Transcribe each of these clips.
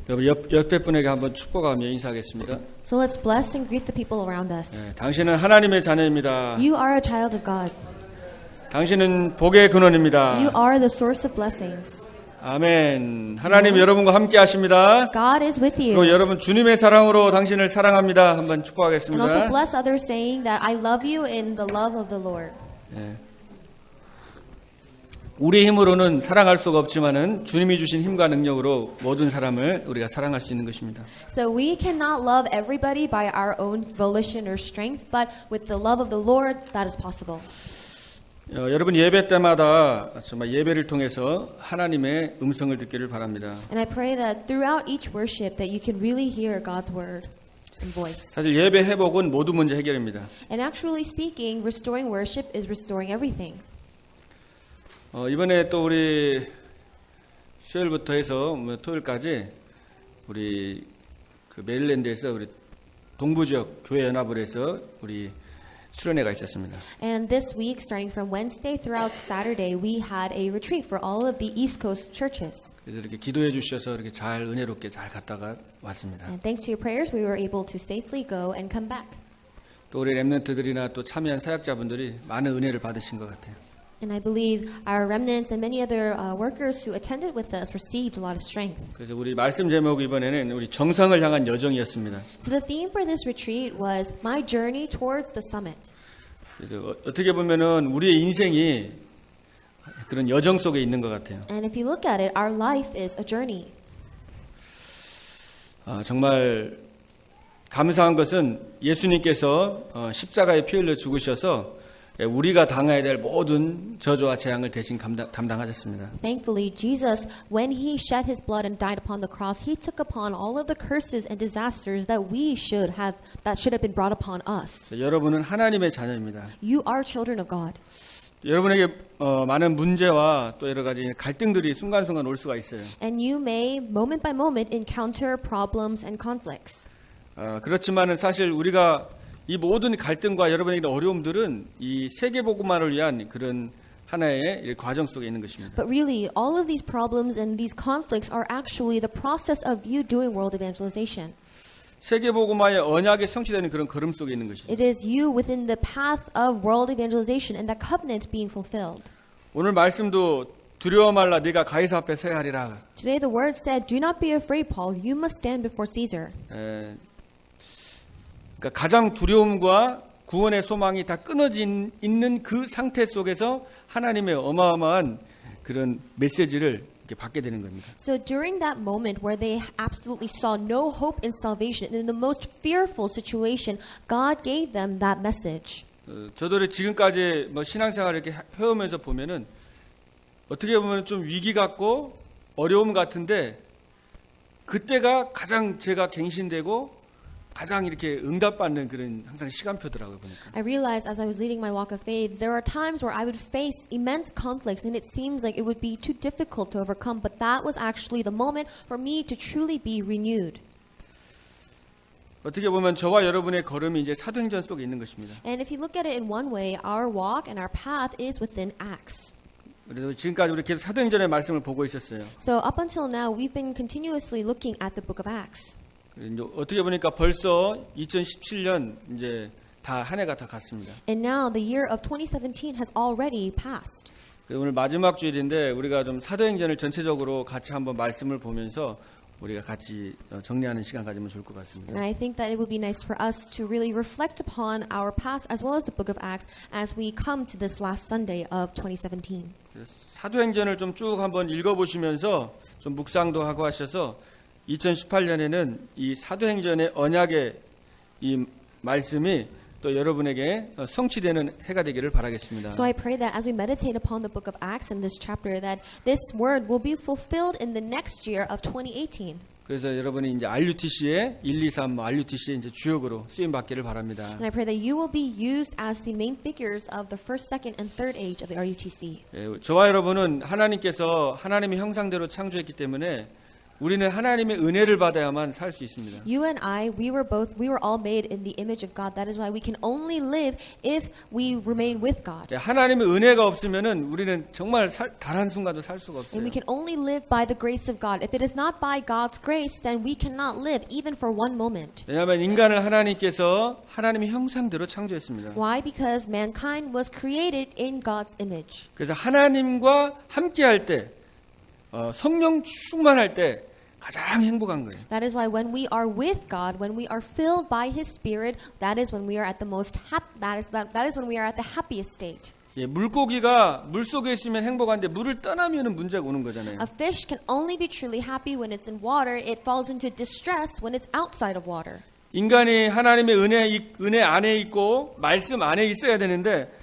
여러분 옆에 분에게 한번 축복하며 인사하겠습니다. So let's bless and greet the people around us. 당신은 하나님의 자녀입니다. You are a child of God. 당신은 복의 근원입니다. You are the source of blessings. 아멘. 하나님 여러분과 함께 하십니다. God is with 또 you. 여러분 주님의 사랑으로 당신을 사랑합니다. 한번 And also 축복하겠습니다. bless others saying that I love you in the love of the Lord. 우리 힘으로는 사랑할 수가 없지만은 주님이 주신 힘과 능력으로 모든 사람을 우리가 사랑할 수 있는 것입니다. So we cannot love everybody by our own volition or strength, but with the love of the Lord, that is possible. 여러분 예배 때마다 정말 예배를 통해서 하나님의 음성을 듣기를 바랍니다. And I pray that throughout each worship that you can really hear God's word and voice. 사실 예배 회복은 모든 문제 해결입니다. And actually speaking, restoring worship is restoring everything. 이번에 또 우리 수요일부터 해서 토요일까지 우리 그 메릴랜드에서 우리 동부 지역 교회 연합을 해서 우리 수련회가 있었습니다. And this week, starting from Wednesday throughout Saturday, we had a retreat for all of the East Coast churches. 그래서 이렇게 기도해 주셔서 이렇게 잘 은혜롭게 잘 갔다가 왔습니다. And thanks to your prayers, we were able to safely go and come back. 또 우리 렘넌트들이나 또 참여한 사역자분들이 많은 은혜를 받으신 것 같아요. And I believe our remnants and many other workers who attended with us received a lot of strength. 그래서 우리 말씀 제목 이번에는 우리 정상을 향한 여정이었습니다. So the theme for this retreat was My Journey Towards the Summit. 그래서 어떻게 보면은 우리의 인생이 그런 여정 속에 있는 것 같아요. And if you look at it, our life is a journey. 정말 감사한 것은 예수님께서 십자가에 피 흘려 죽으셔서 우리가 당해야 될 모든 저주와 재앙을 대신 담당하셨습니다. Thankfully, Jesus, when he shed his blood and died upon the cross, he took upon all of the curses and disasters that should have been brought upon us. 여러분은 하나님의 자녀입니다. You are children of God. 여러분에게 많은 문제와 또 여러 가지 갈등들이 순간순간 올 수가 있어요. And you may, moment by moment, encounter problems and conflicts. 그렇지만은 사실 우리가 이 모든 갈등과 여러분에게 어려움들은 이 세계 복음화를 위한 그런 하나의 과정 속에 있는 것입니다. But really, all of these problems and these conflicts are actually the process of you doing world evangelization. 세계 복음화의 언약에 성취되는 그런 걸음 속에 있는 것이죠. It is you within the path of world evangelization and that covenant being fulfilled. 오늘 말씀도 두려워 말라 네가 가이사 앞에 서야 하리라. Today the word said, "Do not be afraid, Paul. You must stand before Caesar." 그러니까 가장 두려움과 구원의 소망이 다 끊어져 있는 그 상태 속에서 하나님의 어마어마한 그런 메시지를 이렇게 받게 되는 겁니다. So during that moment where they absolutely saw no hope in salvation, in the most fearful situation, God gave them that message. 저도 지금까지 신앙생활을 이렇게 해오면서 보면은 어떻게 보면 좀 위기 같고 어려움 같은데 그때가 가장 제가 갱신되고 가장 이렇게 응답받는 그런 항상 시간표더라고요 보니까. I realized as I was leading my walk of faith, there are times where I would face immense conflicts and it seems like it would be too difficult to overcome, but that was actually the moment for me to truly be renewed. 어떻게 보면 저와 여러분의 걸음이 이제 사도행전 속에 있는 것입니다. And if you look at it in one way, our walk and our path is within Acts. 그래서 지금까지 우리 계속 사도행전의 말씀을 보고 있었어요. So up until now, we've been continuously looking at the book of Acts. 어떻게 보니까 벌써 2017년 이제 다 한 해가 다 갔습니다. And now the year of 2017 has already passed. 오늘 마지막 주일인데 우리가 좀 사도행전을 전체적으로 같이 한번 말씀을 보면서 우리가 같이 정리하는 시간 가지면 좋을 것 같습니다. And I think that it would be nice for us to really reflect upon our past as well as the book of Acts as we come to this last Sunday of 2017. 사도행전을 좀 쭉 한번 읽어보시면서 좀 묵상도 하고 하셔서 2018년에는 이 사도행전의 언약의 이 말씀이 또 여러분에게 성취되는 해가 되기를 바라겠습니다. So I pray that as we meditate upon the book of Acts in this chapter, that this word will be fulfilled in the next year of 2018. 그래서 여러분이 이제 RUTC의 1, 2, 3, RUTC의 이제 주역으로 쓰임 받기를 바랍니다. And I pray that you will be used as the main figures of the first, second, and third age of the RUTC. 저와 여러분은 하나님께서 하나님의 형상대로 창조했기 때문에 우리는 하나님의 은혜를 받아야만 살 수 있습니다. You and I, we were all made in the image of God. That is why we can only live if we remain with God. 하나님의 은혜가 없으면은 우리는 정말 단 한순간도 살 수가 없어요. And we can only live by the grace of God. If it is not by God's grace, then we cannot live even for one moment. 왜냐하면 인간을 하나님께서 하나님의 형상대로 창조했습니다. Why? Because mankind was created in God's image. 그래서 하나님과 함께할 때, 성령 충만할 때 가장 행복한 거예요. That is why when we are with God, when we are filled by His Spirit, that is when we are at the most that is when we are at the happiest state. 예, 물고기가 물 속에 있으면 행복한데 물을 떠나면은 문제가 오는 거잖아요. A fish can only be truly happy when it's in water. It falls into distress when it's outside of water. 인간이 하나님의 은혜 안에 있고 말씀 안에 있어야 되는데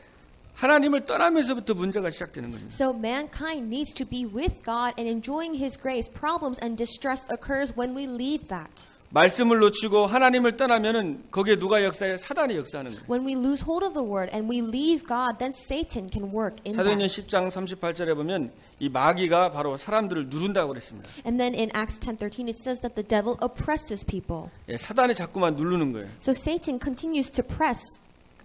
하나님을 떠나면서부터 문제가 시작되는 겁니다. So mankind needs to be with God and enjoying His grace. Problems and distress occurs when we leave that. 말씀을 놓치고 하나님을 떠나면은 거기에 누가 역사해? 사단이 역사하는 거예요. When we lose hold of the word and we leave God, then Satan can work in 사도행전 that. 10장 38절에 보면 이 마귀가 바로 사람들을 누른다고 그랬습니다. And then in Acts 10:13 it says that the devil oppresses people. 예, 사단이 자꾸만 누르는 거예요. So Satan continues to press.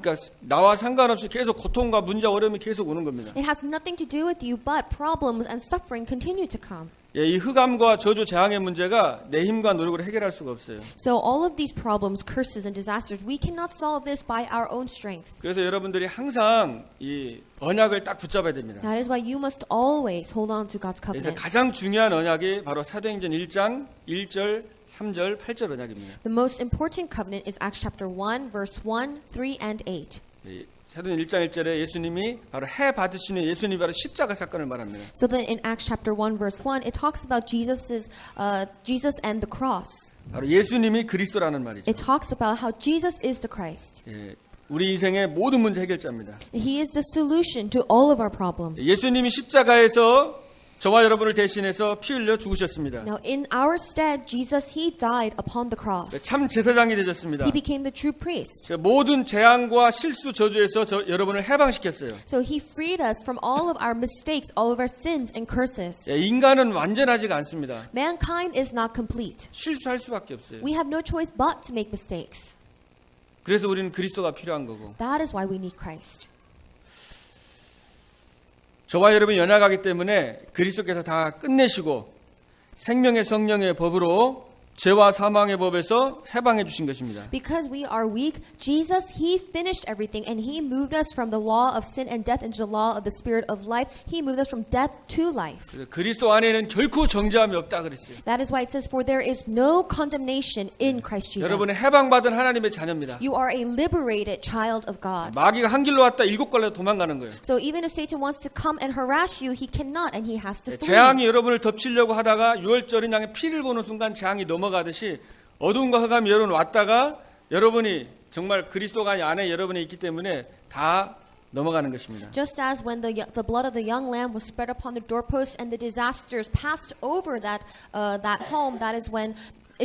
그러니까 나와 상관없이 계속 고통과 문제 어려움이 계속 오는 겁니다. It has nothing to do with you, but problems and suffering continue to come. 예, 이 흑암과 저주 재앙의 문제가 내 힘과 노력으로 해결할 수가 없어요. So all of these problems, curses and disasters, we cannot solve this by our own strength. 그래서 여러분들이 항상 이 언약을 딱 붙잡아야 됩니다. That is why you must always hold on to God's 그래서 covenant. 가장 중요한 언약이 바로 사도행전 1장 1절, 3절, 8절 언약입니다. The most important covenant is Acts chapter 1, verse 1, 3, and 8. 예, 사도행전 1장 1절에 예수님이 바로 해 받으시는 예수님이 바로 십자가 사건을 말합니다. So then in Acts chapter 1, verse 1, it talks about Jesus and the cross. 바로 예수님이 그리스도라는 말이죠. It talks about how Jesus is the Christ. 예, 우리 인생의 모든 문제 해결자입니다. He is the solution to all of our problems. 예수님이 십자가에서 저와 여러분을 대신해서 피 흘려 죽으셨습니다. Now in our stead, Jesus, He died upon the cross. 참 제사장이 되셨습니다. He became the true priest. 모든 재앙과 실수 저주에서 여러분을 해방시켰어요. So He freed us from all of our mistakes, all of our sins and curses. 예, 인간은 완전하지가 않습니다. Mankind is not complete. 실수할 수밖에 없어요. We have no choice but to make mistakes. 그래서 우리는 그리스도가 필요한 거고. That is why we need Christ. 저와 여러분이 연약하기 때문에 그리스도께서 다 끝내시고 생명의 성령의 법으로 죄와 사망의 법에서 해방해 주신 것입니다. Because we are weak, Jesus, He finished everything and He moved us from the law of sin and death into the law of the spirit of life. He moved us from death to life. 그래서 그리스도 안에는 결코 정죄함이 없다 그랬어요. That is why it says, for there is no condemnation in Christ Jesus. 여러분은 해방받은 하나님의 자녀입니다. You are a liberated child of God. 마귀가 한 길로 왔다 일곱 갈래 도망가는 거예요. So even if Satan wants to come and harass you, he cannot and he has to flee. 재앙이 여러분을 덮치려고 하다가 유월절인 양의 피를 보는 순간 재앙이 넘어가듯이 어둠과 흑암이 여러분 왔다가 여러분이 정말 그리스도가 안에 여러분이 있기 때문에 다 넘어가는 것입니다. Just as when the blood of the young lamb was spread upon the doorpost and the disasters passed over that home, that is when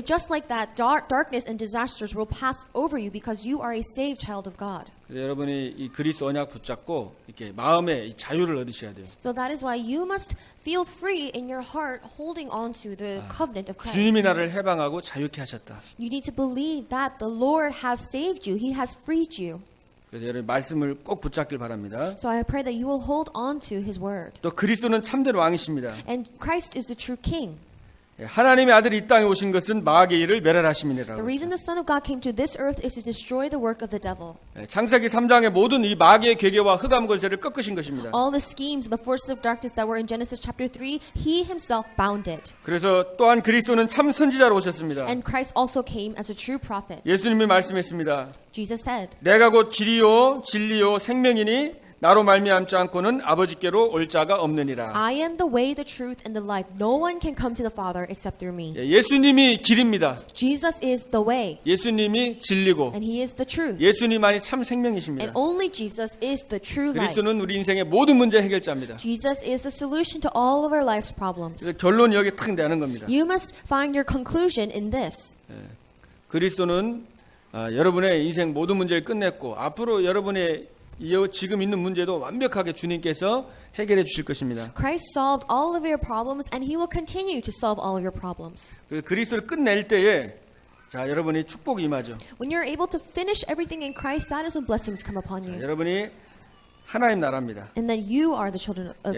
just like that, darkness and disasters will pass over you because you are a saved child of God. 여러분이 이 그리스도 언약 붙잡고 이렇게 마음에 이 자유를 얻으셔야 돼요. So that is why you must feel free in your heart, holding on to the covenant of Christ. 주님이 나를 해방하고 자유케 하셨다. You need to believe that the Lord has saved you. He has freed you. 그래서 여러분 말씀을 꼭 붙잡길 바랍니다. So I pray that you will hold on to His word. 또 그리스도는 참된 왕이십니다. And Christ is the true King. 하나님의 아들이 이 땅에 오신 것은 마귀의 일을 The 멸하심이니라. reason the Son of God came to this earth is to destroy the work of the devil. 창세기 3장의 모든 이 마귀의 괴계와 흑암 권세를 꺾으신 것입니다. All the schemes, the forces of darkness that were in Genesis chapter 3, He Himself bound it. 그래서 또한 그리스도는 참 선지자로 오셨습니다. And Christ also came as a true prophet. 예수님이 말씀했습니다. Jesus said, 내가 곧 길이요 진리요 생명이니 나로 말미암지 않고는 아버지께로 올 자가 없느니라. I am the way, the truth, and the life. No one can come to the Father except through me. 예수님이 길입니다. Jesus is the way, 예수님이 진리고 and He is the truth. 예수님만이 참 And 생명이십니다. only Jesus is the true life. 그리스도는 우리 인생의 모든 문제 해결자입니다. Jesus is the solution to all of our life's problems. 그래서 결론이 여기 탁 나는 겁니다. You must find your conclusion in this. 그리스도는 여러분의 인생 모든 문제를 끝냈고 앞으로 여러분의 지금 있는 문제도 완벽하게 주님께서 해결해 주실 것입니다. Christ solved all of your problems, and He will continue to solve all of your problems. 그리고 그리스도를 끝낼 때에 자 여러분이 축복이 임하죠. When you're able to finish everything in Christ, that is when blessings come upon you. 여러분이 하나님 나라입니다. And then you are the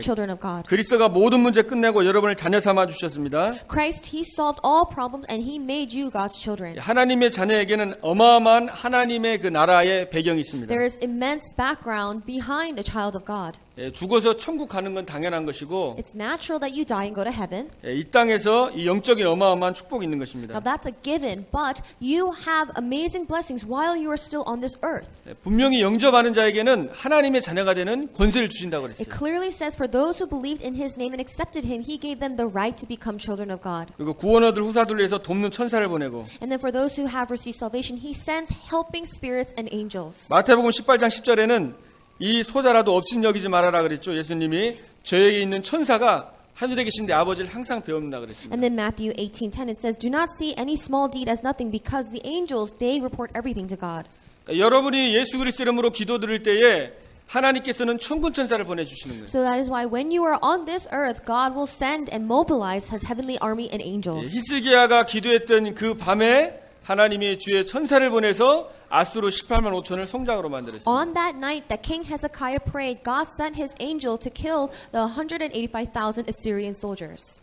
children of God. 그리스도가 모든 문제 끝내고 여러분을 자녀 삼아 주셨습니다. Christ, He solved all problems, and He made you God's children. 하나님의 자녀에게는 어마어마한 하나님의 그 나라의 배경이 있습니다. There is immense background behind a child of God. 죽어서 천국 가는 건 당연한 것이고 It's natural that you die and go to heaven. 이 땅에서 이 영적인 어마어마한 축복이 있는 Now 것입니다. that's a given, but you have amazing blessings while you are still on this earth. 분명히 영접하는 자에게는 하나님의 자녀가 되는 권세를 주신다고 It 그랬어요. clearly says for those who believed in His name and accepted Him, He gave them the right to become children of God. 그리고 구원 얻을 후사들을 위해서 돕는 천사를 보내고 And then for those who have received salvation, He sends helping spirits and angels. 마태복음 18장 10절에는 이 소자라도 업신 여기지 말아라 그랬죠. 예수님이 저에게 있는 천사가 하늘에 계신 내 아버지를 항상 배웁니다 그랬습니다. And then Matthew 18:10 it says, "Do not see any small deed as nothing, because the angels they report everything to God." 여러분이 예수 그리스도 이름으로 기도드릴 때에 하나님께서는 천군 천사를 보내주시는 거예요. So that is why when you are on this earth, God will send and mobilize His heavenly army and angels. 히스기야가 기도했던 그 밤에 하나님이 주의 천사를 보내서 아수르 18만 5천을 성장으로 만들었습니다. On that night that King Hezekiah prayed, God sent His angel to kill the 185,000 Assyrian soldiers.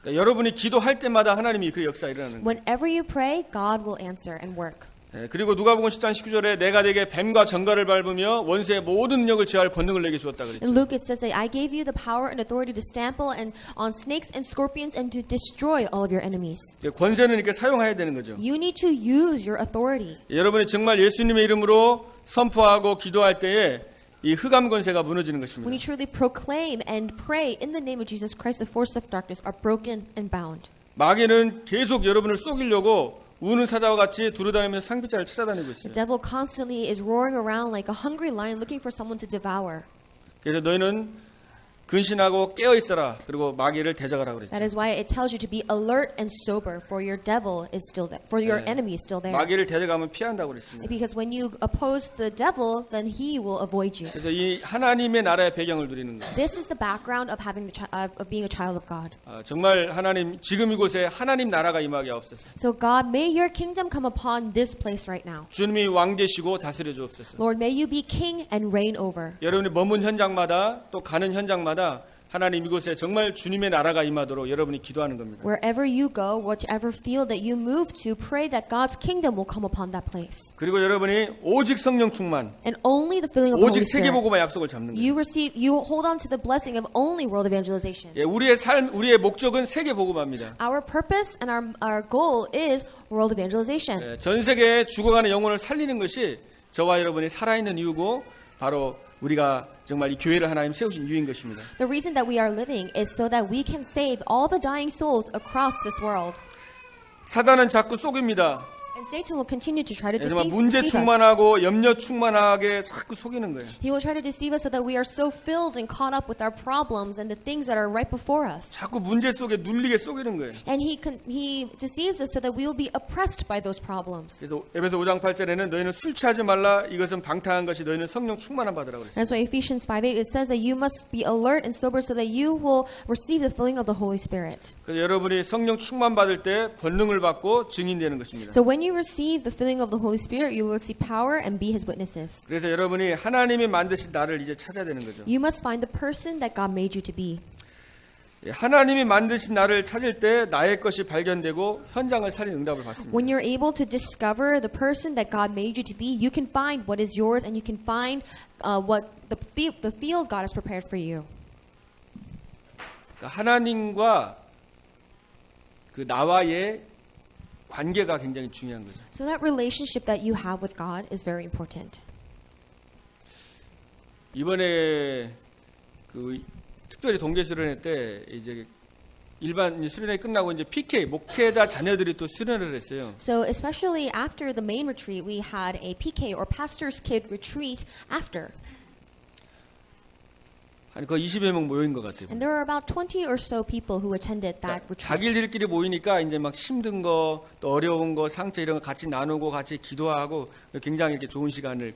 그러니까 여러분이 기도할 때마다 하나님이 그 역사 일어나는 거예요. Whenever you pray, God will answer and work. 그리고 누가복음 10장 19절에 내가 내게 뱀과 정갈을 밟으며 원수의 모든 능력을 제할 권능을 내게 주었다 그랬죠. In Luke it says that I gave you the power and authority to stample and on snakes and scorpions and to destroy all of your enemies. 권세는 이렇게 사용해야 되는 거죠. You need to use your authority. 여러분이 정말 예수님의 이름으로 선포하고 기도할 때에 이 흑암 권세가 무너지는 것입니다. When you truly proclaim and pray in the name of Jesus Christ, the forces of darkness are broken and bound. 마귀는 계속 여러분을 속이려고 우는 사자와 같이 두루다니면서 상비자를 찾아다니고 The 있어요. devil constantly is roaring around like a hungry lion looking for someone to devour. 그래서 너희는 근신하고 깨어 있어라. 그리고 마귀를 대적하라 그랬죠. That is why it tells you to be alert and sober, for your devil is still there, for your enemy is still there. 마귀를 대적하면 피한다고 그랬습니다. Because when you oppose the devil, then he will avoid you. 그래서 이 하나님의 나라의 배경을 누리는 거예요. This is the background of having of being a child of God. 정말 하나님 지금 이곳에 하나님 나라가 임하게 하옵소서. So God, may your kingdom come upon this place right now. 주님이 왕 되시고 다스려 주옵소서. Lord, may you be king and reign over. 여러분이 머문 현장마다 또 가는 현장마다 하나님 이곳에 정말 주님의 나라가 임하도록 여러분이 기도하는 겁니다. Wherever you go, whatever field that you move to, pray that God's kingdom will come upon that place. 그리고 여러분이 오직 성령 충만, And only the filling of the Holy 오직 Spirit. 세계복음화 약속을 잡는 거예요. You hold on to the blessing of only world evangelization. 예, 우리의 삶, 우리의 목적은 세계복음화입니다. Our purpose and our goal is world evangelization. 예, 전 세계에 죽어가는 영혼을 살리는 것이 저와 여러분이 살아있는 이유고 바로 우리가 정말 이 교회를 하나님 세우신 이유인 것입니다. The reason that we are living is so that we can save all the dying souls across this world. 사단은 자꾸 속입니다. And Satan will continue to try to 정말 deceive 문제 us. 충만하고 염려 충만하게 자꾸 속이는 거예요. He will try to deceive us so that we are so filled and caught up with our problems and the things that are right before us. 자꾸 문제 속에 눌리게 속이는 거예요. And he deceives us so that we will be oppressed by those problems. 그래서 에베소 5장 8절에는 너희는 술 취하지 말라 이것은 방탕한 것이 너희는 성령 충만함 받으라고 그랬어요. That's why Ephesians 5:8 it says that you must be alert and sober so that you will receive the filling of the Holy Spirit. 그래서 여러분이 성령 충만 받을 때 권능을 받고 증인되는 것입니다. So when you receive the filling of the Holy Spirit, you will receive power and be His witnesses. 그래서 여러분이 하나님이 만드신 나를 이제 찾아야 되는 거죠. You must find the person that God made you to be. 하나님이 만드신 나를 찾을 때 나의 것이 발견되고 현장을 살린 응답을 받습니다. When you're able to discover the person that God made you to be, you can find what is yours and you can find what the field God has prepared for you. 그러니까 하나님과 그 나와의 관계가 굉장히 중요한 거죠. So that relationship that you have with God is very important. 이번에 그 특별히 동계 수련회 때 이제 일반 수련회 끝나고 이제 PK 목회자 자녀들이 또 수련을 했어요. So especially after the main retreat, we had a PK or pastor's kid retreat after. 한 거의 20여 명 모인 것 같아요. And there were about 20 or so people who attended that retreat. 자기들끼리 모이니까 이제 막 힘든 거, 또 어려운 거, 상처 이런 거 같이 나누고 같이 기도하고 굉장히 이렇게 좋은 시간을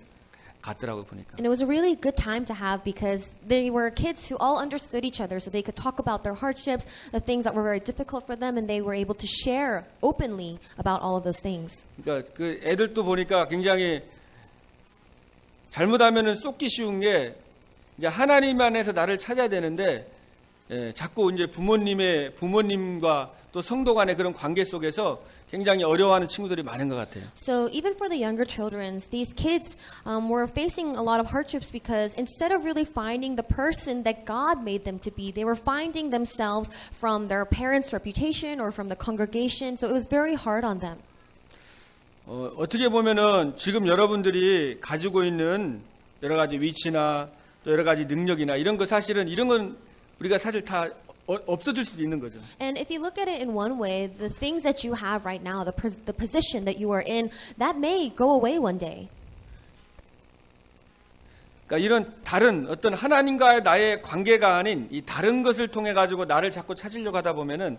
같더라고요, 보니까. And it was a really good time to have because they were kids who all understood each other, so they could talk about their hardships, the things that were very difficult for them, and they were able to share openly about all of those things. 그러니까 그 애들도 보니까 굉장히 잘못하면은 쏟기 쉬운 게 이제 하나님 안에서 나를 찾아야 되는데 자꾸 이제 부모님과 또 성도 간의 그런 관계 속에서 굉장히 어려워하는 친구들이 많은 것 같아요. So even for the younger children, these kids were facing a lot of hardships because instead of really finding the person that God made them to be, they were finding themselves from their parents' reputation or from the congregation. So it was very hard on them. 어떻게 보면은 지금 여러분들이 가지고 있는 여러 가지 위치나 또 여러 가지 능력이나 이런 거 사실은 이런 건 우리가 사실 다 없어질 수도 있는 거죠. And if you look at it in one way, the things that you have right now, the position that you are in, that may go away one day. 그러니까 이런 다른 어떤 하나님과의 나의 관계가 아닌 이 다른 것을 통해 가지고 나를 자꾸 찾으려고 하다 보면은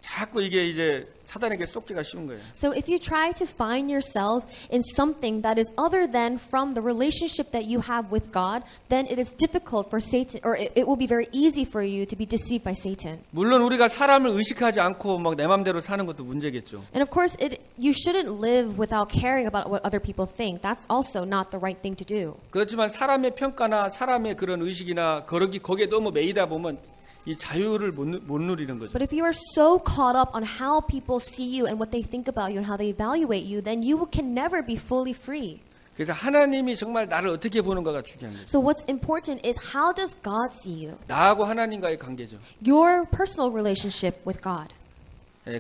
자꾸 이게 이제 사단에게 쏟기가 쉬운 거예요. So if you try to find yourself in something that is other than from the relationship that you have with God, then it is difficult for Satan, or it will be very easy for you to be deceived by Satan. 물론 우리가 사람을 의식하지 않고 막 내 맘대로 사는 것도 문제겠죠. And of course, you shouldn't live without caring about what other people think. That's also not the right thing to do. 그렇지만 사람의 평가나 사람의 그런 의식이나 거기에 너무 매이다 보면 이 자유를 못 누리는 거죠. But if you are so caught up on how people see you and what they think about you and how they evaluate you, then you can never be fully free. 그래서 하나님이 정말 나를 어떻게 보는가가 중요한 거죠. So what's important is how does God see you? 나하고 하나님과의 관계죠. Your personal relationship with God.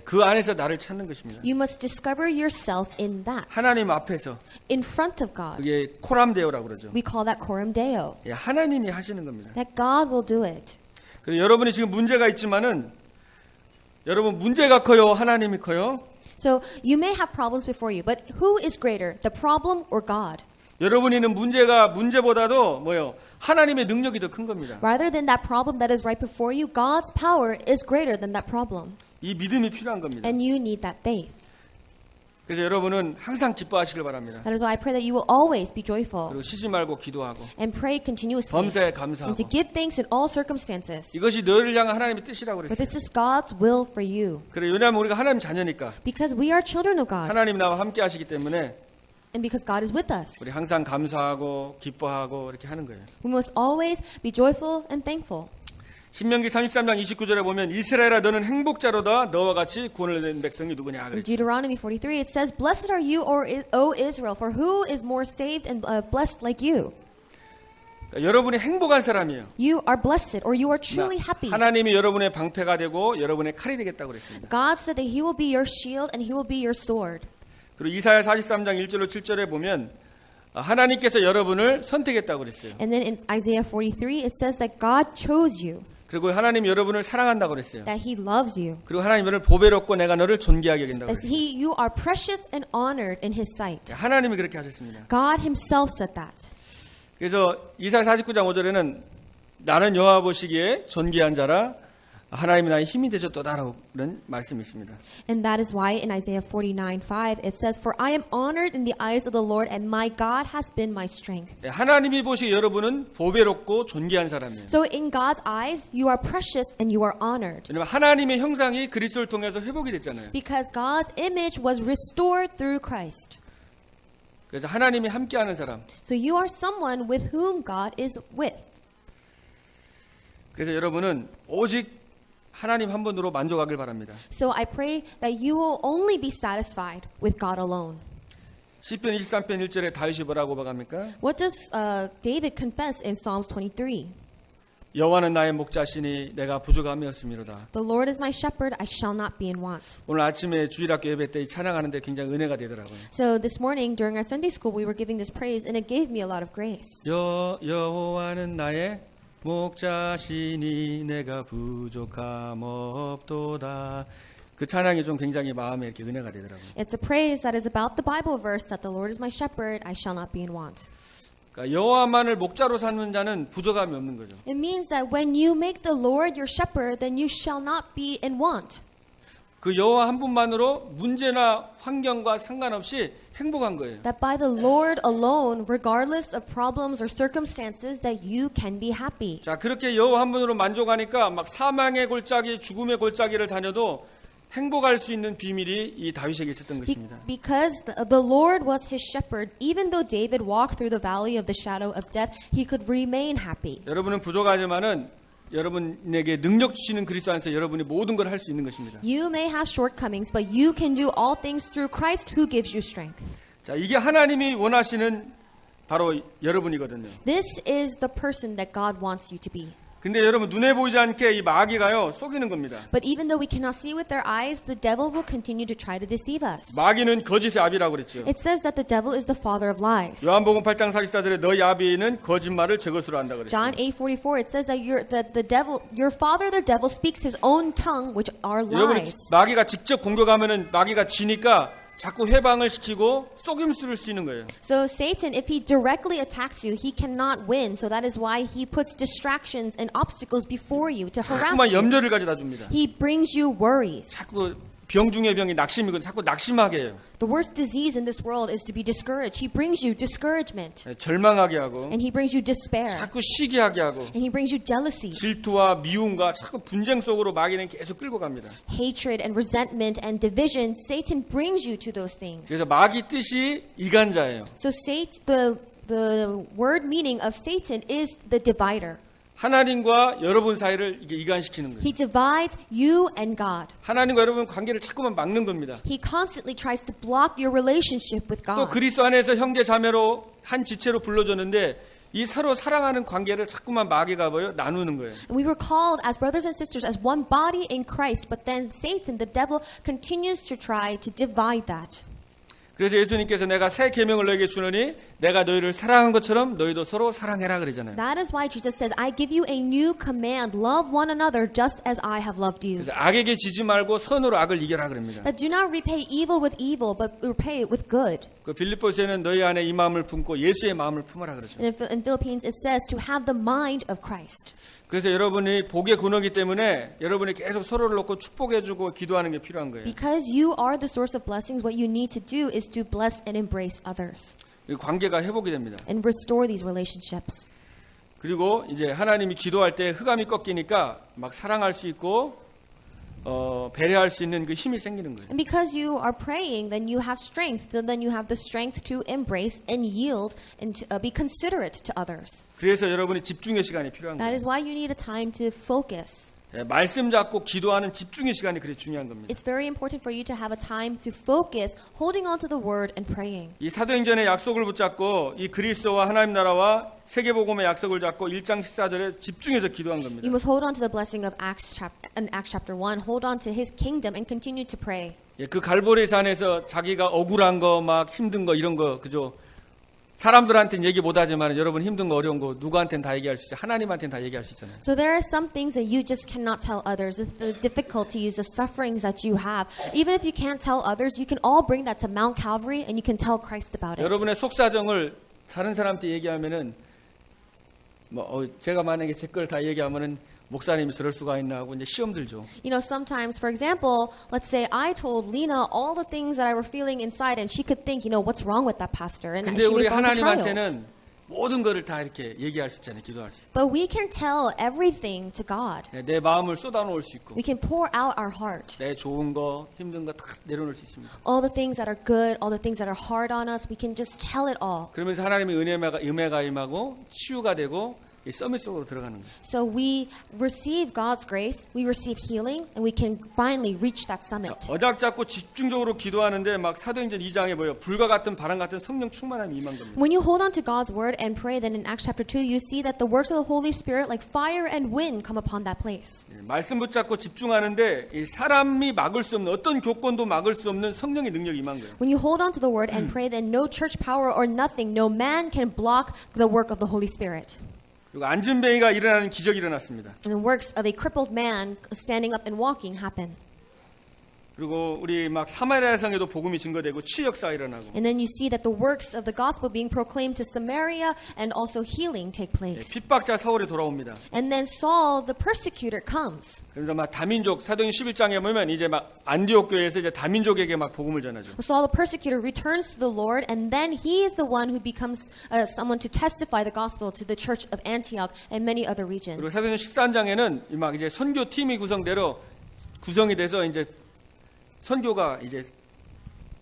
그 안에서 나를 찾는 것입니다. You must discover yourself in that. 하나님 앞에서 In front of God. 그게 코람데오라고 그러죠. We call that coram deo. 하나님이 하시는 겁니다. That God will do it. 그리고 여러분이 지금 문제가 있지만은 여러분 문제가 커요, 하나님이 커요? So you may have problems before you, but who is greater, the problem or God? 여러분이 있는 문제보다도 뭐요? 하나님의 능력이 더 큰 겁니다. Rather than that problem that is right before you, God's power is greater than that problem. 이 믿음이 필요한 겁니다. And you need that faith. 그래서 여러분은 항상 기뻐하시길 바랍니다. That is why I pray that you will always be joyful 그리고 쉬지 말고 기도하고 and pray continuously 범사에 and 감사하고 to give thanks in all circumstances. 이것이 너를 향한 하나님의 뜻이라고 For 그랬어요. this is God's will for you. 그래 왜냐하면 우리가 하나님 자녀니까 Because we are children of God 하나님 나와 함께 하시기 때문에 and because God is with us. 우리 항상 감사하고 기뻐하고 이렇게 하는 거예요. We must always be joyful and thankful. 신명기 33장 29절에 보면 이스라엘아 너는 행복자로다 너와 같이 구원을 낸 백성이 누구냐 In 그랬죠. Deuteronomy 43, it says, "Blessed are you, O Israel, for who is more saved and blessed like you? 그러니까 여러분이 행복한 사람이에요. You are blessed, or you are truly happy." 하나님이 여러분의 방패가 되고 여러분의 칼이 되겠다고 그랬습니다. God said that He will be your shield and He will be your sword. 그리고 이사야 43장 1절로 7절에 보면 하나님께서 여러분을 선택했다고 그랬어요. And then in Isaiah 43, it says that God chose you, 그리고 하나님 여러분을 사랑한다고 그랬어요. that He loves you, 그리고 하나님 너를 보배롭고 내가 너를 존귀하게 여긴다고 that 그랬어요. you are precious and honored in His sight. 하나님이 그렇게 하셨습니다. God Himself said that. 그래서 이사야 49장 5절에는 나는 여호와 보시기에 존귀한 자라 하나님이 나의 힘이 되셨도다라는 말씀이 있습니다. And that is why in Isaiah 49:5 it says, "For I am honored in the eyes of the Lord, and my God has been my strength." 하나님이 보시기에 여러분은 보배롭고 존귀한 사람이에요. So in God's eyes, you are precious and you are honored. 왜냐하면 하나님의 형상이 그리스도를 통해서 회복이 됐잖아요. Because God's image was restored through Christ. 그래서 하나님이 함께하는 사람. So you are someone with whom God is with. 그래서 여러분은 오직 하나님 한 분으로 만족하길 바랍니다. So I pray that you will only be satisfied with God alone. 시편 23편 1절에 다윗이 뭐라고 고백합니까? What does David confess in Psalms 23? 여호와는 나의 목자시니 내가 부족함이 없음이로다. The Lord is my shepherd, I shall not be in want. 오늘 아침에 주일학교 예배 때 찬양하는데 굉장히 은혜가 되더라고요. So this morning during our Sunday school we were giving this praise and it gave me a lot of grace. 여호와는 나의 목자시니 내가 부족함 없도다. 그 찬양이 좀 굉장히 마음에 이렇게 은혜가 되더라고요. It's a praise that is about the Bible verse that the Lord is my shepherd, I shall not be in want. 그러니까 여호와만을 목자로 삼는 자는 부족함이 없는 거죠. It means that when you make the Lord your shepherd, then you shall not be in want. 그 여호와 한 분만으로 문제나 환경과 상관없이 행복한 거예요. That by the Lord alone, regardless of problems or circumstances, that you can be happy. 자, 그렇게 여호와 한 분으로 만족하니까 막 사망의 골짜기, 죽음의 골짜기를 다녀도 행복할 수 있는 비밀이 이 다윗에게 있었던 것입니다. Because the Lord was his shepherd, even though David walked through the valley of the shadow of death, he could remain happy. 여러분은 부족하지만은 여러분에게 능력 주시는 그리스도 안에서 여러분이 모든 걸 할 수 있는 것입니다. You may have shortcomings, but you can do all things through Christ who gives you strength. 자, 이게 하나님이 원하시는 바로 여러분이거든요. This is the person that God wants you to be. 근데 여러분 눈에 보이지 않게 이 마귀가요 속이는 겁니다. But even though we cannot see with our eyes, the devil will continue to try to deceive us. 마귀는 거짓의 아비라고 그랬죠. It says that the devil is the father of lies. 요한복음 8장 44절에 너희 아비는 거짓말을 저것으로 한다 그랬어요. John 8:44 it says that the devil, your father the devil speaks his own tongue, which are 여러분이 lies. 마귀가 직접 공격하면은 마귀가 지니까 자꾸 해방을 시키고 속임수를 쓰는 거예요. So Satan, if he directly attacks you, he cannot win. So that is why he puts distractions and obstacles before you to harass 자꾸만 you. 염려를 가져다 줍니다. He brings you worries. 자꾸 병 중의 병이 낙심이거든요. 자꾸 낙심하게 해요. The worst disease in this world is to be discouraged. He brings you discouragement. 절망하게 하고 And he brings you despair. 자꾸 시기하게 하고 And he brings you jealousy, 질투와 미움과 자꾸 분쟁 속으로 마귀는 계속 끌고 갑니다. hatred and resentment and division. Satan brings you to those things. 그래서 마귀 뜻이 이간자예요. So the word meaning of Satan is the divider. 하나님과 여러분 사이를 이게 이간시키는 거예요. He divides you and God. 하나님과 여러분 관계를 자꾸만 막는 겁니다. He constantly tries to block your relationship with 또 God. 그리스도 안에서 형제 자매로 한 지체로 불러줬는데 이 서로 사랑하는 관계를 자꾸만 마귀가 뭐요? 나누는 거예요. And we were called as brothers and sisters, as one body in Christ, but then Satan, the devil, continues to try to divide that. 그래서 예수님께서 내가 새 계명을 너에게 주노니 내가 너희를 사랑한 것처럼 너희도 서로 사랑해라 그러잖아요. That is why Jesus says, I give you a new command, love one another just as I have loved you. 그래서 악에게 지지 말고 선으로 악을 이겨라 그럽니다. That do not repay evil with evil, but repay it with good. 그 빌립보서에는 너희 안에 이 마음을 품고 예수의 마음을 품어라 그러죠. And in Philippines it says to have the mind of Christ. 그래서 여러분이 복의 근원이기 때문에 여러분이 계속 서로를 놓고 축복해주고 기도하는 게 필요한 거예요. Because you are the source of blessings, what you need to do is to bless and embrace others 이 관계가 회복이 됩니다. and restore these relationships. 그리고 이제 하나님이 기도할 때 흑암이 꺾이니까 막 사랑할 수 있고 배려할 수 있는 그 힘이 생기는 거예요. And because you are praying, then you have strength. So then you have the strength to embrace and yield and to, be considerate to others. 그래서 여러분이 집중의 시간이 필요한 That 거예요. is why you need a time to focus. 예, 말씀 잡고 기도하는 집중의 시간이 그래 중요한 겁니다. It's very important for you to have a time to focus, holding on to the word and praying. 이 사도행전의 약속을 붙잡고 이 그리스도와 하나님 나라와 세계복음의 약속을 잡고 1장 14절에 집중해서 기도한 겁니다. You must hold on to the blessing of Acts chapter 1. Hold on to his kingdom and continue to pray. 예, 그 갈보리 산에서 자기가 억울한 거 막 힘든 거 이런 거 그죠? 사람들한테는 얘기 못하지만 여러분 힘든 거 어려운 거 누구한테는 다 얘기할 수 있어요. 하나님한테는 다 얘기할 수 있잖아요. So there are some things that you just cannot tell others. It's the difficulties, the sufferings that you have. Even if you can't tell others, you can all bring that to Mount Calvary and you can tell Christ about it. 여러분의 속사정을 다른 사람한테 얘기하면은 제가 만약에 제 걸 다 얘기하면은 목사님이 저럴 수가 있나 하고 이제 시험 들죠. You know, sometimes, for example, let's say I told Lena all the things that I were feeling inside and she could think, you know, what's wrong with that pastor? And 근데 she 우리 would go into trials. 하나님한테는 모든 거를 다 이렇게 얘기할 수 있잖아요. 기도할 수. But we can tell everything to God. 내 마음을 쏟아놓을 수 있고 We can pour out our heart. 내 좋은 거, 힘든 거 다 내려놓을 수 있습니다. All the things that are good, all the things that are hard on us, we can just tell it all. 그러면서 하나님의 은혜가 임하고 치유가 되고 이 서밋 속으로 들어가는 거예요. So we receive God's grace, we receive healing, and we can finally reach that summit. 어작 잡고 집중적으로 기도하는데 막 사도행전 2장에 뭐예요? 불과 같은 바람 같은 성령 충만함이 임한 겁니다. When you hold on to God's word and pray, then in Acts chapter 2, you see that the works of the Holy Spirit, like fire and wind, come upon that place. 말씀 붙잡고 집중하는데 이 사람이 막을 수 없는 어떤 교권도 막을 수 없는 성령의 능력이 임한 거예요. When you hold on to the word and pray, then no church power or nothing, no man can block the work of the Holy Spirit. 그리고 안진뱅이가 일어나는 기적이 일어났습니다. And the works of a crippled man standing up and walking happen. 그리고 우리 막 사마리아 성에도 복음이 증거되고 치유 역사가 일어나고 And then you see that the works of the gospel being proclaimed to Samaria and also healing take place. 핍박자 사울이 돌아옵니다. And then Saul, the persecutor, comes. 그래서 막 다민족 사도행 11장에 보면 이제 막 안디옥 교회에서 이제 다민족에게 막 복음을 전하죠. Saul, the persecutor, returns to the Lord, and then he is the one who becomes someone to testify the gospel to the church of Antioch and many other 그리고 regions. 사도행 13장에는 막 이제 선교 팀이 구성이 돼서 이제 선교가 이제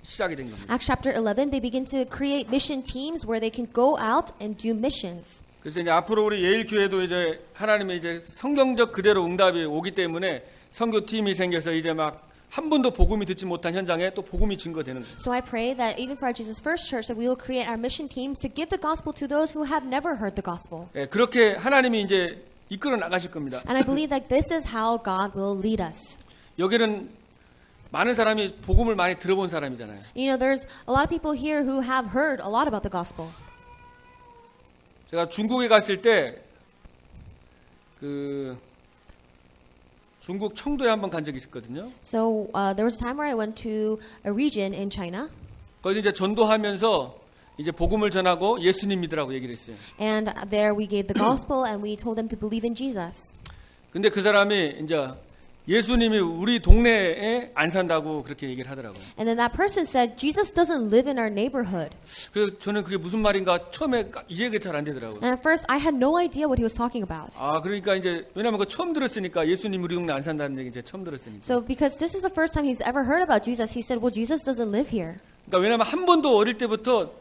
시작이 된 겁니다. Acts chapter 11, they begin to create mission teams where they can go out and do missions. 그래서 이제 앞으로 우리 예일 교회도 이제 하나님의 이제 성경적 그대로 응답이 오기 때문에 선교 팀이 생겨서 이제 막 한 번도 복음이 듣지 못한 현장에 또 복음이 증거되는 거예요. So I pray that even for our Jesus First Church, that we will create our mission teams to give the gospel to those who have never heard the gospel. 예, 그렇게 하나님이 이제 이끌어 나가실 겁니다. And I believe that this is how God will lead us. 여기는 많은 사람이 복음을 많이 들어본 사람이잖아요. You know, there's a lot of people here who have heard a lot about the gospel. 제가 중국에 갔을 때 중국 청도에 한번 간 적이 있었거든요. So there was a time where I went to a region in China, 거기 이제 전도하면서 이제 복음을 전하고 예수님 믿으라고 얘기를 했어요. and there we gave the gospel and we told them to believe in Jesus. 근데 그 사람이 이제 예수님이 우리 동네에 안 산다고 그렇게 얘기를 하더라고요. And then that person said, Jesus doesn't live in our neighborhood. 그래서 저는 그게 무슨 말인가 처음에 이해가 잘 안 되더라고요. And at first I had no idea what he was talking about. 아, 그러니까 이제 왜냐면 그 처음 들었으니까 예수님 우리 동네 안 산다는 얘기 이제 처음 들었으니까. So because this is the first time he's ever heard about Jesus, he said, well, Jesus doesn't live here. 그러니까 왜냐면 한 번도 어릴 때부터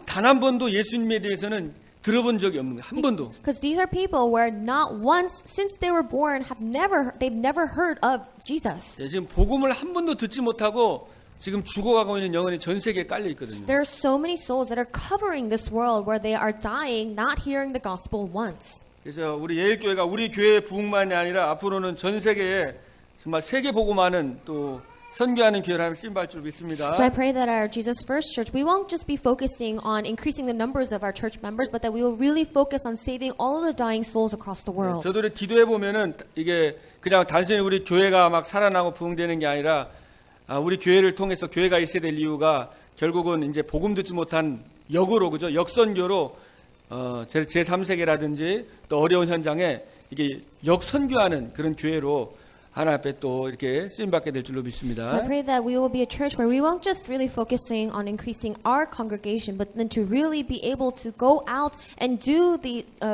단 한 번도 예수님에 대해서는 들어본 적이 없는 거예요. 한 번도. Because these are people where not once since they were born they've never heard of Jesus. 예, 지금 복음을 한 번도 듣지 못하고 지금 죽어가고 있는 영혼이 전 세계에 깔려 있거든요. There are so many souls that are covering this world where they are dying, not hearing the gospel once. 그래서 우리 예일교회가 우리 교회 부흥만이 아니라 앞으로는 전 세계에 정말 세계 복음하는 또 선교하는 교회를 하면 쓰임받을 줄 믿습니다. So I pray that our Jesus First Church, we won't just be focusing on increasing the numbers of our church members, but that we will really focus on saving all of the dying souls across the world. 저도 이렇게 기도해 보면은 이게 그냥 단순히 우리 교회가 막 살아나고 부흥되는 게 아니라 우리 교회를 통해서 교회가 있어야 될 이유가 결국은 이제 복음 듣지 못한 역으로 그죠? 역선교로 제3세계라든지 또 어려운 현장에 이게 역선교하는 그런 교회로 하나님 앞에 또 이렇게 쓰임받게 될 줄로 믿습니다. So I pray that we will be a church where we won't just really focusing on increasing our congregation, but then to really be able to go out and do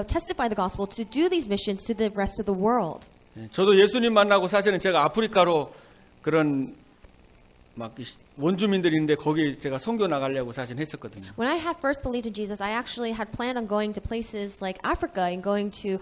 testify the gospel, to do these missions to the rest of the world. 저도 예수님 만나고 사실은 제가 아프리카로 그런 막 원주민들이 있는데 거기 제가 선교 나가려고 사실 했었거든요. When I had first believed in Jesus, I actually had planned on going to places like Africa and going to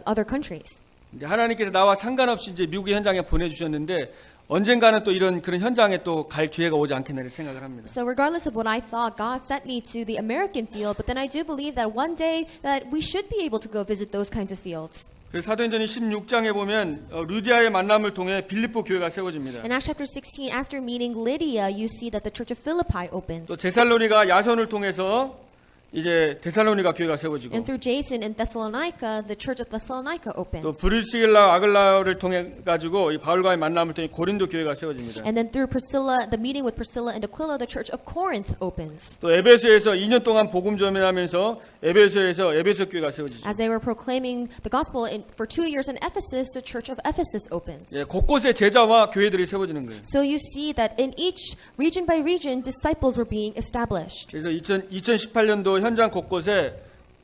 other countries. 이제 하나님께서 나와 상관없이 이제 미국의 현장에 보내주셨는데 언젠가는 또 이런 그런 현장에 또 갈 기회가 오지 않겠나 생각을 합니다. So regardless of what I thought, God sent me to the American field, but then I do believe that one day that we should be able to go visit those kinds of fields. 그래서 사도행전 16장에 보면 루디아의 만남을 통해 빌립보 교회가 세워집니다. In Acts chapter 16, after meeting Lydia, you see that the church of Philippi opens. 또 데살로니가 야손을 통해서 이제 데살로니가 교회가 세워지고 And through Jason in Thessalonica, the church of Thessalonica 또 opens. 브리스길라 아글라를 통해 가지고 이 바울과의 만남을 통해 고린도 교회가 세워집니다. And then through Priscilla, the meeting with Priscilla and Aquila, the church of Corinth opens. 또 에베소에서 2년 동안 복음 전하면서 에베소에서 에베소 교회가 세워지죠. As they were proclaiming the gospel for 2 years in Ephesus, the church of Ephesus opens. 예, 곳곳에 제자와 교회들이 세워지는 거예요. So you see that in each region by region, disciples were being established. 그래서 2018년도 현장 곳곳에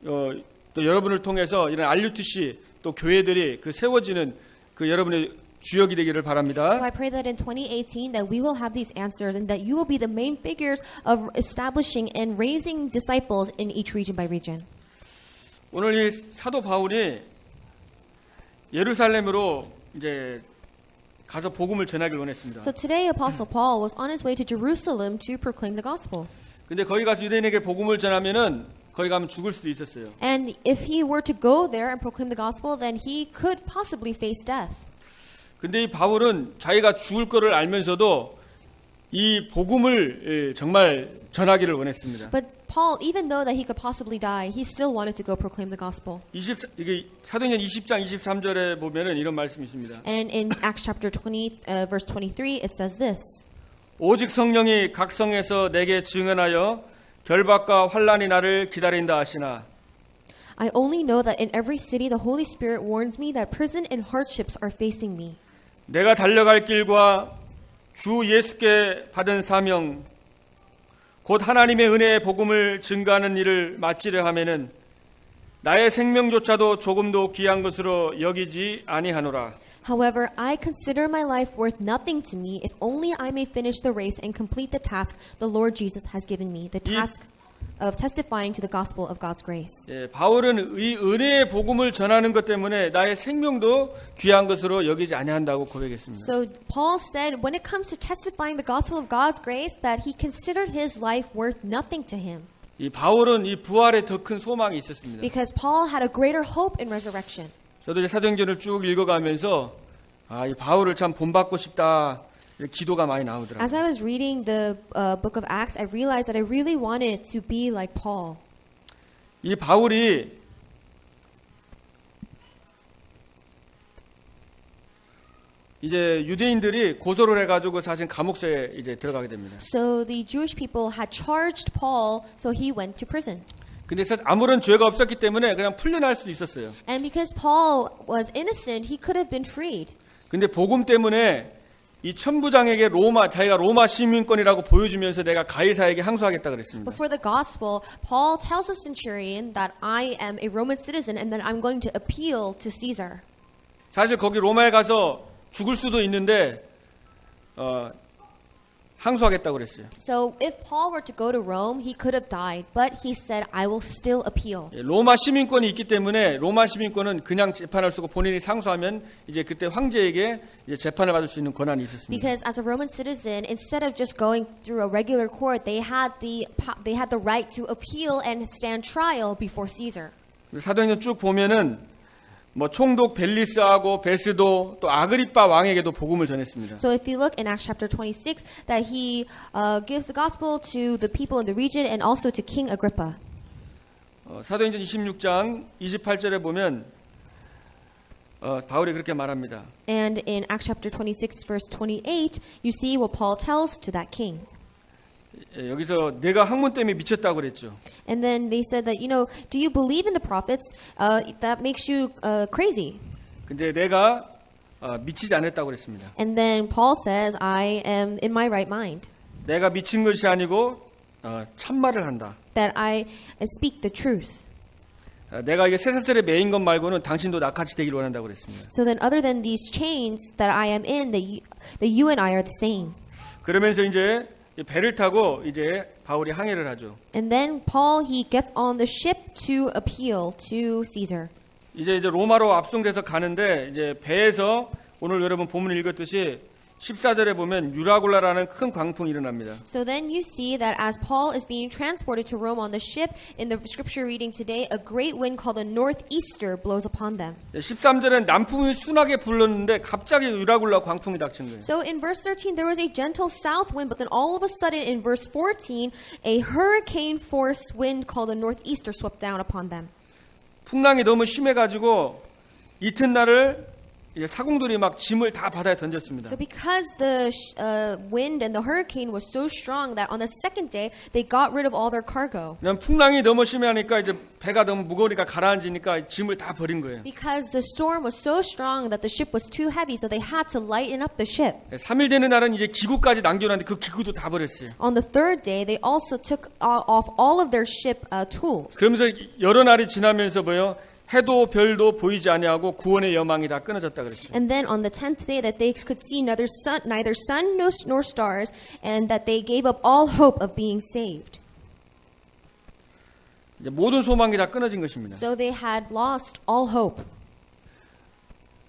또 여러분을 통해서 이런 RUTC 또 교회들이 그 세워지는 그 여러분의 주역이 되기를 바랍니다. So I pray that in 2018 that we will have these answers and that you will be the main figures of establishing and raising disciples in each region by region. 오늘 이 사도 바울이 예루살렘으로 이제 가서 복음을 전하기를 원했습니다. So today Apostle Paul was on his way to Jerusalem to proclaim the gospel. 근데 거기 가서 유대인에게 복음을 전하면은 거기 가면 죽을 수도 있었어요. And if he were to go there and proclaim the gospel, then he could possibly face death. 근데 이 바울은 자기가 죽을 거를 알면서도 이 복음을 정말 전하기를 원했습니다. But Paul, even though that he could possibly die, he still wanted to go proclaim the gospel. 이게 사도행전 20장 23절에 보면은 이런 말씀이 있습니다. And in Acts chapter 20, verse 23, it says this. 오직 성령이 각 성에서 내게 증언하여 결박과 환난이 나를 기다린다 하시나 I only know that in every city the Holy Spirit warns me that prison and hardships are facing me. 내가 달려갈 길과 주 예수께 받은 사명 곧 하나님의 은혜의 복음을 증거하는 일을 마치려 하면은 나의 생명조차도 조금도 귀한 것으로 여기지 아니하노라. However, I consider my life worth nothing to me if only I may finish the race and complete the task the Lord Jesus has given me, the task of testifying to the gospel of God's grace. 예, 바울은 이 은혜의 복음을 전하는 것 때문에 나의 생명도 귀한 것으로 여기지 아니한다고 고백했습니다. So Paul said when it comes to testifying the gospel of God's grace that he considered his life worth nothing to him. 이 바울은 이 부활에 더 큰 소망이 있었습니다. Because Paul had a greater hope in resurrection. 저도 이제 사도행전을 쭉 읽어가면서 이 바울을 참 본받고 싶다 기도가 많이 나오더라고요. As I was reading the book of Acts, I realized that I really wanted to be like Paul. 이 바울이 이제 유대인들이 고소를 해가지고 사실 감옥소에 이제 들어가게 됩니다. So the Jewish people had charged Paul, so he went to prison. 근데 사실 아무런 죄가 없었기 때문에 그냥 풀려날 수도 있었어요. And because Paul was innocent, he could have been freed. 근데 복음 때문에 이 천부장에게 자기가 로마 시민권이라고 보여주면서 내가 가이사에게 항소하겠다 그랬습니다. Before the gospel, Paul tells the centurion that I am a Roman citizen and that I'm going to appeal to Caesar. 사실 거기 로마에 가서 죽을 수도 있는데 항소하겠다고 그랬어요. So if Paul were to go to Rome, he could have died, but he said, I will still appeal. 로마 시민권이 있기 때문에 로마 시민권은 그냥 재판을 쓰고 본인이 상소하면 이제 그때 황제에게 이제 재판을 받을 수 있는 권한이 있었습니다. Because as a Roman citizen, instead of just going through a regular court, they had the right to appeal and stand trial before Caesar. 사도행전 쭉 보면은 뭐 총독 벨리스하고 베스도 또 아그리빠 왕에게도 복음을 전했습니다. So if you look in Acts chapter 26, that he gives the gospel to the people in the region and also to King Agrippa. 사도행전 26장 28절에 보면 바울이 그렇게 말합니다. And in Acts chapter 26, verse 28, you see what Paul tells to that king. 여기서 내가 학문 때문에 미쳤다고 그랬죠. And then they said that, do you believe in the prophets? That makes you crazy. 근데 내가 미치지 않았다고 그랬습니다. And then Paul says, I am in my right mind. 내가 미친 것이 아니고 참말을 한다. That I speak the truth. 내가 이게 쇠사슬에 매인 것 말고는 당신도 나같이 되길 원한다고 그랬습니다. So then other than these chains that I am in, that you and I are the same. 그러면서 이제 배를 타고 이제 바울이 항해를 하죠. And then Paul, he gets on the ship to appeal to Caesar. 이제 로마로 압송돼서 가는데 이제 배에서 오늘 여러분 본문 읽었듯이 14절에 보면 유라굴라라는 큰 광풍이 일어납니다. So then you see that as Paul is being transported to Rome on the ship, in the scripture reading today, a great wind called a northeaster blows upon them. 13절엔 남풍이 순하게 불렀는데 갑자기 유라굴라 광풍이 닥친 거예요. So in verse 13, there was a gentle south wind, but then all of a sudden in verse 14, a hurricane force wind called a northeaster swept down upon them. 풍랑이 너무 심해가지고 이튿날을 이제 사공들이 막 짐을 다 바다에 던졌습니다. So because the wind and the hurricane was so strong that on the second day they got rid of all their cargo. 그냥 풍랑이 너무 심하니까 이제 배가 너무 무거우니까 가라앉으니까 짐을 다 버린 거예요. Because the storm was so strong that the ship was too heavy, so they had to lighten up the ship. 3일 되는 날은 이제 기구까지 남겨놨는데 그 기구도 다 버렸어요. On the third day, they also took off all of their ship tools. 그러면서 여러 날이 지나면서 뭐요? 해도 별도 보이지 아니하고 구원의 여망이 다 끊어졌다 그랬죠. And then on the 10th day that they could see neither sun nor stars, and that they gave up all hope of being saved. 이제 모든 소망이 다 끊어진 것입니다. So they had lost all hope.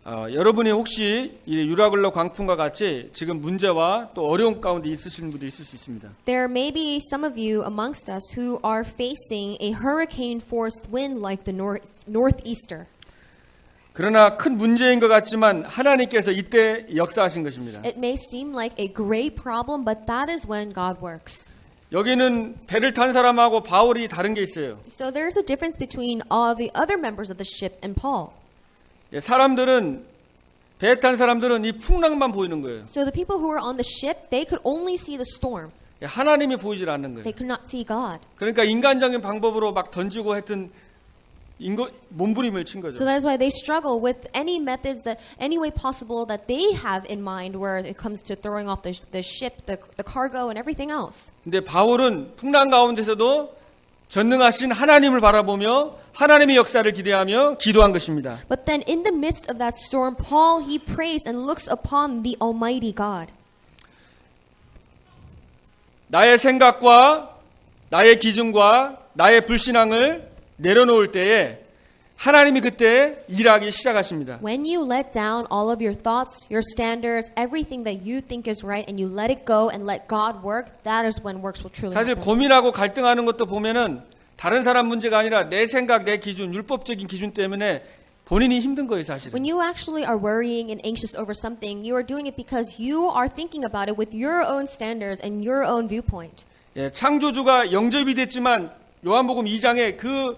여러분이 혹시 이 유라굴라 광풍과 같이 지금 문제와 또 어려움 가운데 있으시는 분도 있을 수 있습니다. There may be some of you amongst us who are facing a hurricane-forced wind like the northeaster. 그러나 큰 문제인 것 같지만 하나님께서 이때 역사하신 것입니다. It may seem like a great problem, but that is when God works. 여기는 배를 탄 사람하고 바울이 다른 게 있어요. So there's a difference between all the other members of the ship and Paul. 사람들은 배에 탄 사람들은 이 풍랑만 보이는 거예요. So the people who were on the ship, they could only see the storm. 하나님이 보이질 않는 거예요. They could not see God. 그러니까 인간적인 방법으로 막 던지고 하여튼 몸부림을 친 거죠. So that is why they struggle with any methods that, any way possible that they have in mind where it comes to throwing off the ship, the cargo, and everything else. 근데 바울은 풍랑 가운데서도 전능하신 하나님을 바라보며 하나님의 역사를 기대하며 기도한 것입니다. But then in the midst of that storm, Paul, he prays and looks upon the Almighty God. 나의 생각과 나의 기준과 나의 불신앙을 내려놓을 때에 하나님이 그때 일하기 시작하십니다. When you let down all of your thoughts, your standards, everything that you think is right, and you let it go and let God work, that is when works will truly 사실 happen. 고민하고 갈등하는 것도 보면은 다른 사람 문제가 아니라 내 생각, 내 기준, 율법적인 기준 때문에 본인이 힘든 거예요, 사실은. When you actually are worrying and anxious over something, you are doing it because you are thinking about it with your own standards and your own viewpoint. 창조주가 영접이 됐지만 요한복음 2장에 그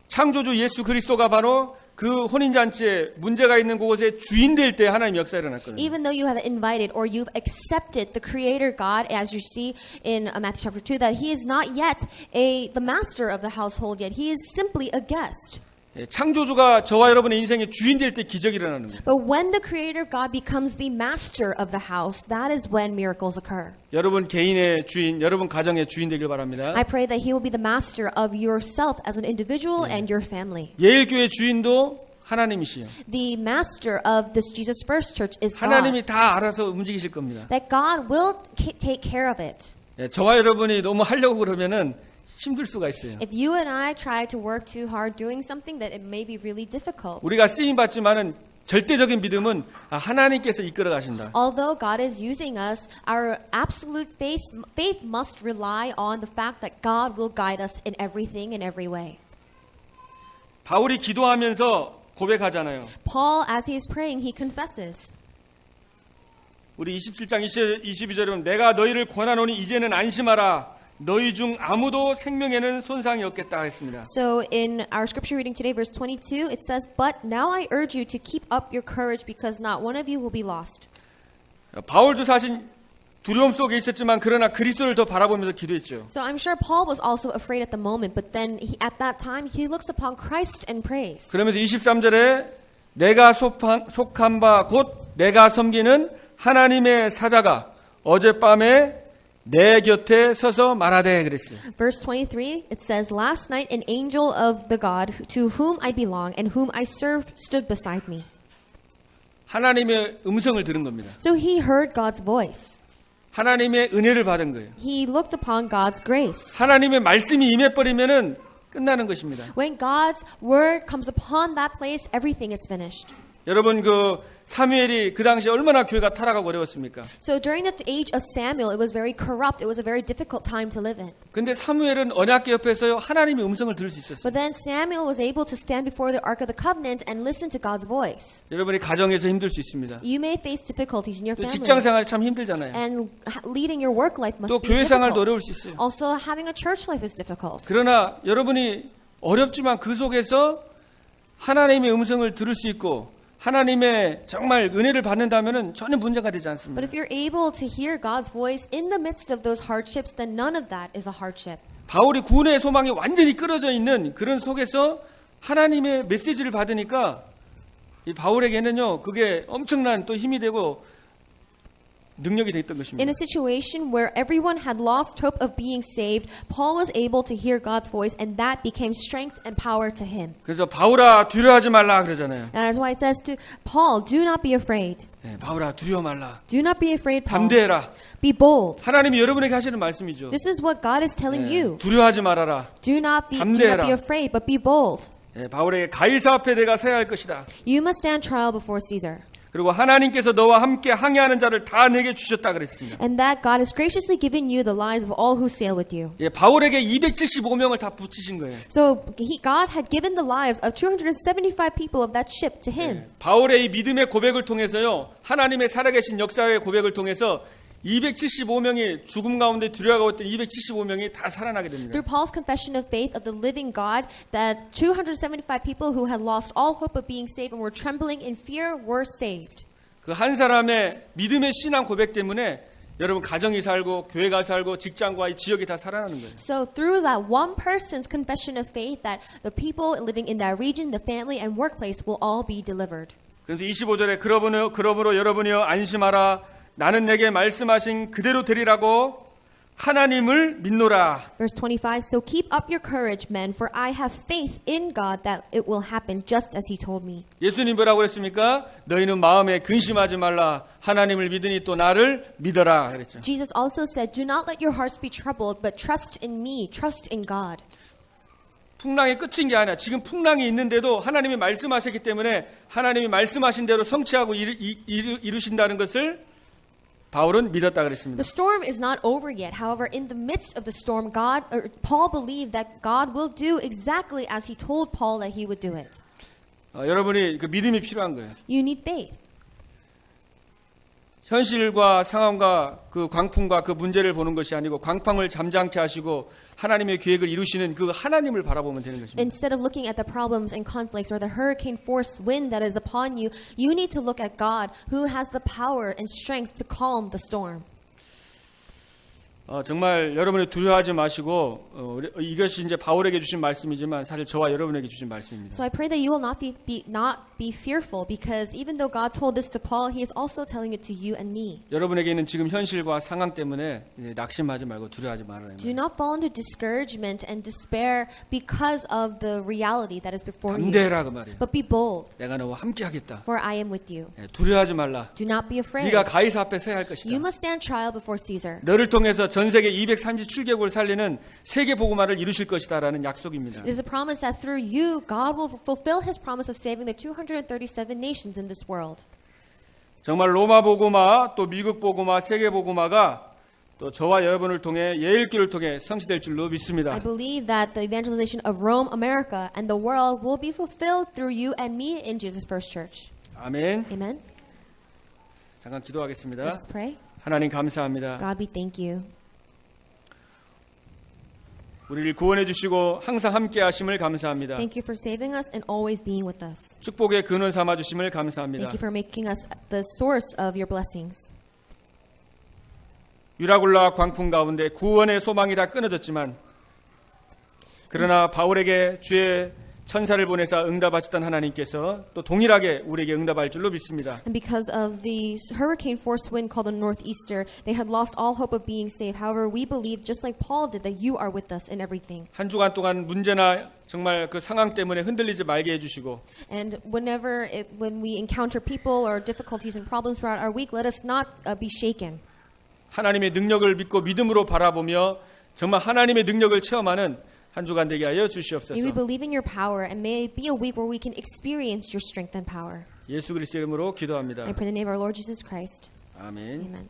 창조주 예수 그리스도가 바로 그 혼인잔치에 문제가 있는 그곳에 주인 될 때 하나님 역사가 일어났거든요. Even though you have invited or you've accepted the Creator God, as you see in Matthew chapter 2, that He is not yet the master of the household yet. He is simply a guest. 창조주가 저와 여러분의 인생의 주인 될 때 기적이 일어나는 거예요. But when the Creator God becomes the master of the house, that is when miracles occur. 여러분 개인의 주인, 여러분 가정의 주인 되길 바랍니다. I pray that He will be the master of yourself as an individual and your family. 예일교회 주인도 하나님이시요. The master of this Jesus First Church is God. 하나님이 다 알아서 움직이실 겁니다. That God will take care of it. 저와 여러분이 너무 하려고 그러면은 힘들 수가 있어요. If you and I try to work too hard doing something, that it may be really difficult. 우리가 쓰임 받지만은 절대적인 믿음은 하나님께서 이끌어 가신다. Although God is using us, our absolute faith must rely on the fact that God will guide us in everything, in every way. 바울이 기도하면서 고백하잖아요. Paul, as he is praying, he confesses. 우리 27장 22절에 보면 내가 너희를 권하노니 이제는 안심하라. 너희 중 아무도 생명에는 손상이 없겠다 했습니다. So in our scripture reading today, verse 22, it says, But now I urge you to keep up your courage because not one of you will be lost. 바울도 사실 두려움 속에 있었지만 그러나 그리스도를 더 바라보면서 기도했죠. So I'm sure Paul was also afraid at the moment, but then at that time he looks upon Christ and prays. 그러면서 23절에 내가 속한 바 곧 내가 섬기는 하나님의 사자가 어젯밤에 내 곁에 서서 말하되 그랬어요. Verse 23, it says, Last night an angel of the God to whom I belong and whom I serve stood beside me. 하나님의 음성을 들은 겁니다. So he heard God's voice. 하나님의 은혜를 받은 거예요. He looked upon God's grace. 하나님의 말씀이 임해버리면은 끝나는 것입니다. When God's word comes upon that place, everything is finished. 여러분 그 사무엘이 그 당시에 얼마나 교회가 타락하고 어려웠습니까? So during the age of Samuel, it was very corrupt. It was a very difficult time to live in. 근데 사무엘은 언약궤 옆에서 하나님의 음성을 들을 수 있었어요. But then Samuel was able to stand before the Ark of the Covenant and listen to God's voice. 여러분이 가정에서 힘들 수 있습니다. You may face difficulties in your 또 family. 직장 생활이 참 힘들잖아요. And leading your work life must 또 be 교회 생활도 difficult. 어려울 수 있어요. Also, having a church life is difficult. 그러나 여러분이 어렵지만 그 속에서 하나님의 음성을 들을 수 있고 하나님의 정말 은혜를 받는다면은 전혀 문제가 되지 But 않습니다. if you're able to hear God's voice in the midst of those hardships, then none of that is a hardship. 바울이 구원의 소망이 완전히 끊어져 있는 그런 속에서 하나님의 메시지를 받으니까 이 바울에게는요 그게 엄청난 또 힘이 되고 능력이 됐던 In 것입니다. a situation where everyone had lost hope of being saved, Paul was able to hear God's voice, and that became strength and power to him. 그래서 바울아 두려워하지 말라 그러잖아요. And that's why it says to Paul, do not be afraid. 바울아 두려워 말라. Do not be afraid, Paul. 담대해라. Be bold. 하나님이 여러분에게 하시는 말씀이죠. This is what God is telling you. 두려워하지 말아라. Do not be 담대해라. afraid, but be bold. 바울에게 가이사 앞에 내가 서야 할 것이다. You must stand trial before Caesar. 그리고 하나님께서 너와 함께 항해하는 자를 다 내게 주셨다 그랬습니다. And that God has graciously given you the lives of all who sail with you. 예, 바울에게 275명을 다 붙이신 거예요. So God had given the lives of 275 people of that ship to him. 예, 바울의 이 믿음의 고백을 통해서요, 하나님의 살아계신 역사의 고백을 통해서 275명이 죽음 가운데 두려워하고 있던 275명이 다 살아나게 됩니다. Through Paul's confession of faith of the living God, that 275 people who had lost all hope of being saved and were trembling in fear were saved. 그 한 사람의 믿음의 신앙 고백 때문에 여러분 가정이 살고 교회가 살고 직장과 이 지역이 다 살아나는 거예요. So through that one person's confession of faith, that the people living in that region, the family and workplace will all be delivered. 그래서 25절에 그러므로 여러분이여 안심하라. 나는 내게 말씀하신 그대로 되리라고 하나님을 믿노라. Verse 25, so keep up your courage, men, for I have faith in God that it will happen just as he told me. 예수님 뭐라고 그랬습니까? 너희는 마음에 근심하지 말라. 하나님을 믿으니 또 나를 믿어라 그랬죠. Jesus also said, do not let your hearts be troubled, but trust in me, trust in God. 풍랑이 끝인 게 아니야. 지금 풍랑이 있는데도 하나님이 말씀하셨기 때문에 하나님이 말씀하신 대로 성취하고 이루신다는 것을 바울은 믿었다 그랬습니다. The storm is not over yet. However, in the midst of the storm, Paul believed that God will do exactly as he told Paul that he would do it. 여러분이 그 믿음이 필요한 거예요. You need faith. 현실과 상황과 그 광풍과 그 문제를 보는 것이 아니고 광풍을 잠잠케 하시고 하나님의 계획을 이루시는 그 하나님을 바라보면 되는 것입니다. Instead of looking at the problems and conflicts or the hurricane force wind that is upon you, you need to look at God who has the power and strength to calm the storm. 정말 여러분이 두려워하지 마시고 이것이 이제 바울에게 주신 말씀이지만 사실 저와 여러분에게 주신 말씀입니다. So I pray that you will not be fearful, because even though God told this to Paul, He is also telling it to you and me. 여러분에게 있는 지금 현실과 상황 때문에 낙심하지 말고 두려워하지 말아요. Do not fall into discouragement and despair because of the reality that is before you. 담대해라 그 말이에요. But be bold, 내가 너와 함께하겠다. for I am with you. 두려워하지 말라. Do not be afraid. 네가 가이사 앞에 서야 할 것이다. You must stand trial before Caesar. 너를 통해서 전 세계 237개국을 살리는 세계 복음화를 이루실 것이다라는 약속입니다. It is a promise that through you, God will fulfill His promise of saving the 237 nations in this world. 정말 로마 복음화, 또 미국 복음화, 세계 복음화가 또 저와 여러분을 통해 예일교를 통해 성취될 줄로 믿습니다. I believe that the evangelization of Rome, America, and the world will be fulfilled through you and me in Jesus First Church. 아멘. Amen. 잠깐 기도하겠습니다. Let us pray. 하나님 감사합니다. God, we thank you. 우리를 구원해 주시고 항상 함께 하심을 감사합니다. Thank you for saving us and always being with us. 축복의 근원 삼아 주심을 감사합니다. Thank you for making us the source of your blessings. 유라굴라 광풍 가운데 구원의 소망이 다 끊어졌지만 그러나 바울에게 주의 천사를 보내사 응답하셨던 하나님께서 또 동일하게 우리에게 응답할 줄로 믿습니다. And because of the hurricane force wind called the northeaster, they had lost all hope of being saved. However, we believe, just like Paul did, that you are with us in everything. 한 주간 동안 문제나 정말 그 상황 때문에 흔들리지 말게 해주시고 And when we encounter people or difficulties and problems throughout our week, let us not be shaken. 하나님의 능력을 믿고 믿음으로 바라보며 정말 하나님의 능력을 체험하는 한 주간 되게 하여 주시옵소서. May we believe in your power, and may it be a week where we can experience your strength and power. 예수 그리스도의 이름으로 기도합니다. I pray in the name of our Lord Jesus Christ. 아멘. Amen.